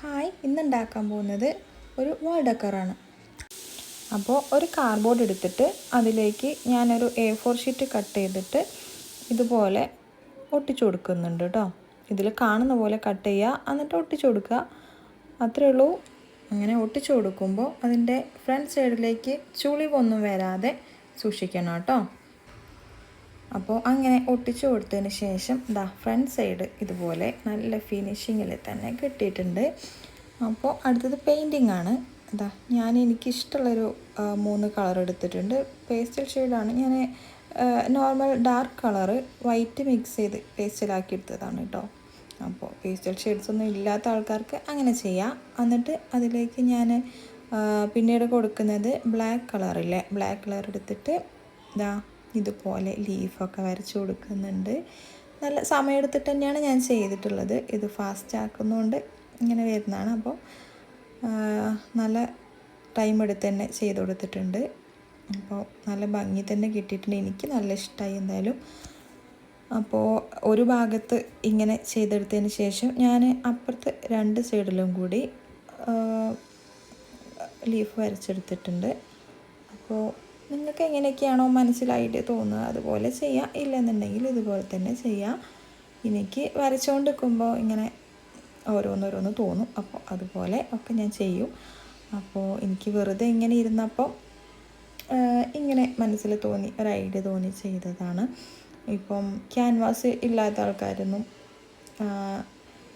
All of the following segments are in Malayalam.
ഹായ്, ഇന്നുണ്ടാക്കാൻ പോകുന്നത് ഒരു വാൾ ഡെക്കറാണ്. അപ്പോൾ ഒരു കാർഡ്ബോർഡ് എടുത്തിട്ട് അതിലേക്ക് ഞാനൊരു A4 ഷീറ്റ് കട്ട് ചെയ്തിട്ട് ഇതുപോലെ ഒട്ടിച്ചു കൊടുക്കുന്നുണ്ട് കേട്ടോ. ഇതിൽ കാണുന്ന പോലെ കട്ട് ചെയ്യുക, എന്നിട്ട് ഒട്ടിച്ചു കൊടുക്കുക. അത്രയേ ഉള്ളൂ. അങ്ങനെ ഒട്ടിച്ചു കൊടുക്കുമ്പോൾ അതിൻ്റെ ഫ്രണ്ട് സൈഡിലേക്ക് ചുളിവൊന്നും വരാതെ സൂക്ഷിക്കണം കേട്ടോ. അപ്പോൾ അങ്ങനെ ഒട്ടിച്ചു കൊടുത്തതിന് ശേഷം ഫ്രണ്ട് സൈഡ് ഇതുപോലെ നല്ല ഫിനിഷിങ്ങിൽ തന്നെ കിട്ടിയിട്ടുണ്ട്. അപ്പോൾ അടുത്തത് പെയിൻറ്റിങ് ആണ്. എനിക്കിഷ്ടമുള്ളൊരു 3 കളർ എടുത്തിട്ടുണ്ട്. പേസ്റ്റൽ ഷെയ്ഡാണ്. ഞാൻ normal dark colour white mix ചെയ്ത് പേസ്റ്റലാക്കി എടുത്തതാണ് കേട്ടോ. അപ്പോൾ പേസ്റ്റൽ ഷെയ്ഡ്സ് ഒന്നും ഇല്ലാത്ത ആൾക്കാർക്ക് അങ്ങനെ ചെയ്യാം. എന്നിട്ട് അതിലേക്ക് ഞാൻ പിന്നീട് കൊടുക്കുന്നത് ബ്ലാക്ക് കളറില്ലേ, ബ്ലാക്ക് കളർ എടുത്തിട്ട് ഇതുപോലെ ലീഫൊക്കെ വരച്ച് കൊടുക്കുന്നുണ്ട്. നല്ല സമയമെടുത്തിട്ട് തന്നെയാണ് ഞാൻ ചെയ്തിട്ടുള്ളത്. ഇത് ഫാസ്റ്റ് ആക്കുന്നതുകൊണ്ട് ഇങ്ങനെ വരുന്നതാണ്. അപ്പോൾ നല്ല ടൈം എടുത്ത് തന്നെ ചെയ്ത് കൊടുത്തിട്ടുണ്ട്. അപ്പോൾ നല്ല ഭംഗി തന്നെ കിട്ടിയിട്ടുണ്ട്. എനിക്ക് നല്ല ഇഷ്ടമായി എന്തായാലും. അപ്പോൾ ഒരു ഭാഗത്ത് ഇങ്ങനെ ചെയ്തെടുത്തതിന് ശേഷം ഞാൻ അപ്പുറത്ത് 2 സൈഡിലും കൂടി ലീഫ് വരച്ചെടുത്തിട്ടുണ്ട്. അപ്പോൾ നിങ്ങൾക്ക് എങ്ങനെയൊക്കെയാണോ മനസ്സിലായിട്ട് തോന്നുക അതുപോലെ ചെയ്യാം. ഇല്ലെന്നുണ്ടെങ്കിൽ ഇതുപോലെ തന്നെ ചെയ്യാം. എനിക്ക് വരച്ചുകൊണ്ട് നിൽക്കുമ്പോൾ ഇങ്ങനെ ഓരോന്നോരോന്ന് തോന്നും. അപ്പോൾ അതുപോലെ ഒക്കെ ഞാൻ ചെയ്യും. അപ്പോൾ എനിക്ക് വെറുതെ ഇങ്ങനെ ഇരുന്നപ്പോൾ ഇങ്ങനെ മനസ്സിൽ തോന്നി, ഒരു ഐഡിയ തോന്നി ചെയ്തതാണ്. ഇപ്പം ക്യാൻവാസ് ഇല്ലാത്ത ആൾക്കാരൊന്നും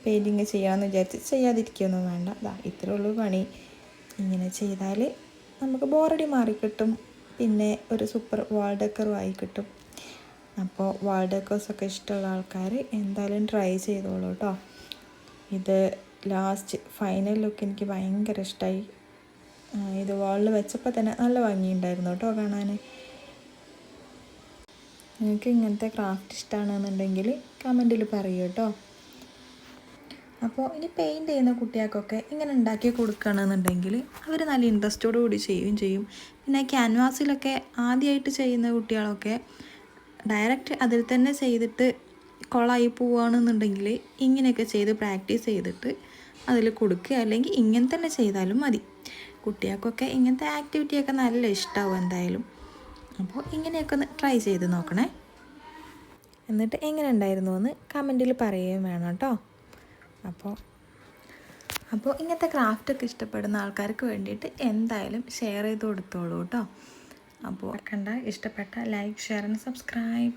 പെയിൻറ്റിങ് ചെയ്യാമെന്ന് വിചാരിച്ച് ചെയ്യാതിരിക്കുകയൊന്നും വേണ്ട. ഇത്രേ ഉള്ളൂ പണി. ഇങ്ങനെ ചെയ്താൽ നമുക്ക് ബോറടി മാറിക്കിട്ടും. പിന്നെ ഒരു സൂപ്പർ വാൾ ഡെക്കറും ആയി കിട്ടും. അപ്പോൾ വാൾ ഡെക്കേഴ്സൊക്കെ ഇഷ്ടമുള്ള ആൾക്കാർ എന്തായാലും ട്രൈ ചെയ്തോളൂ കേട്ടോ. ഇത് ലാസ്റ്റ് ഫൈനൽ ലുക്ക് എനിക്ക് ഭയങ്കര ഇഷ്ടമായി. ഇത് വാളിൽ വെച്ചപ്പോൾ തന്നെ നല്ല ഭംഗിയുണ്ടായിരുന്നു കേട്ടോ കാണാൻ. നിങ്ങൾക്ക് ഇങ്ങനത്തെ ക്രാഫ്റ്റ് ഇഷ്ടമാണെന്നുണ്ടെങ്കിൽ കമൻറ്റിൽ പറയൂ കേട്ടോ. അപ്പോൾ ഇനി പെയിൻറ്റ് ചെയ്യുന്ന കുട്ടികൾക്കൊക്കെ ഇങ്ങനെ ഉണ്ടാക്കി കൊടുക്കുകയാണെന്നുണ്ടെങ്കിൽ അവർ നല്ല ഇൻട്രസ്റ്റോടു കൂടി ചെയ്യുകയും ചെയ്യും. പിന്നെ ക്യാൻവാസിലൊക്കെ ആദ്യമായിട്ട് ചെയ്യുന്ന കുട്ടികളൊക്കെ ഡയറക്റ്റ് അതിൽ തന്നെ ചെയ്തിട്ട് കൊളായി പോവുകയാണെന്നുണ്ടെങ്കിൽ ഇങ്ങനെയൊക്കെ ചെയ്ത് പ്രാക്ടീസ് ചെയ്തിട്ട് അതിൽ കൊടുക്കുക, അല്ലെങ്കിൽ ഇങ്ങനെ തന്നെ ചെയ്താലും മതി. കുട്ടികൾക്കൊക്കെ ഇങ്ങനത്തെ ആക്ടിവിറ്റിയൊക്കെ നല്ല ഇഷ്ടമാവും എന്തായാലും. അപ്പോൾ ഇങ്ങനെയൊക്കെ ഒന്ന് ട്രൈ ചെയ്ത് നോക്കണേ. എന്നിട്ട് എങ്ങനെ ഉണ്ടായിരുന്നു എന്ന് കമൻറ്റിൽ പറയുകയും വേണം കേട്ടോ. അപ്പോൾ ഇങ്ങനത്തെ ക്രാഫ്റ്റൊക്കെ ഇഷ്ടപ്പെടുന്ന ആൾക്കാർക്ക് വേണ്ടിയിട്ട് എന്തായാലും ഷെയർ ചെയ്ത് കൊടുത്തോളൂ കേട്ടോ. അപ്പോൾ ഇഷ്ടപ്പെട്ട ലൈക്ക്, ഷെയർ ആൻഡ് സബ്സ്ക്രൈബ്.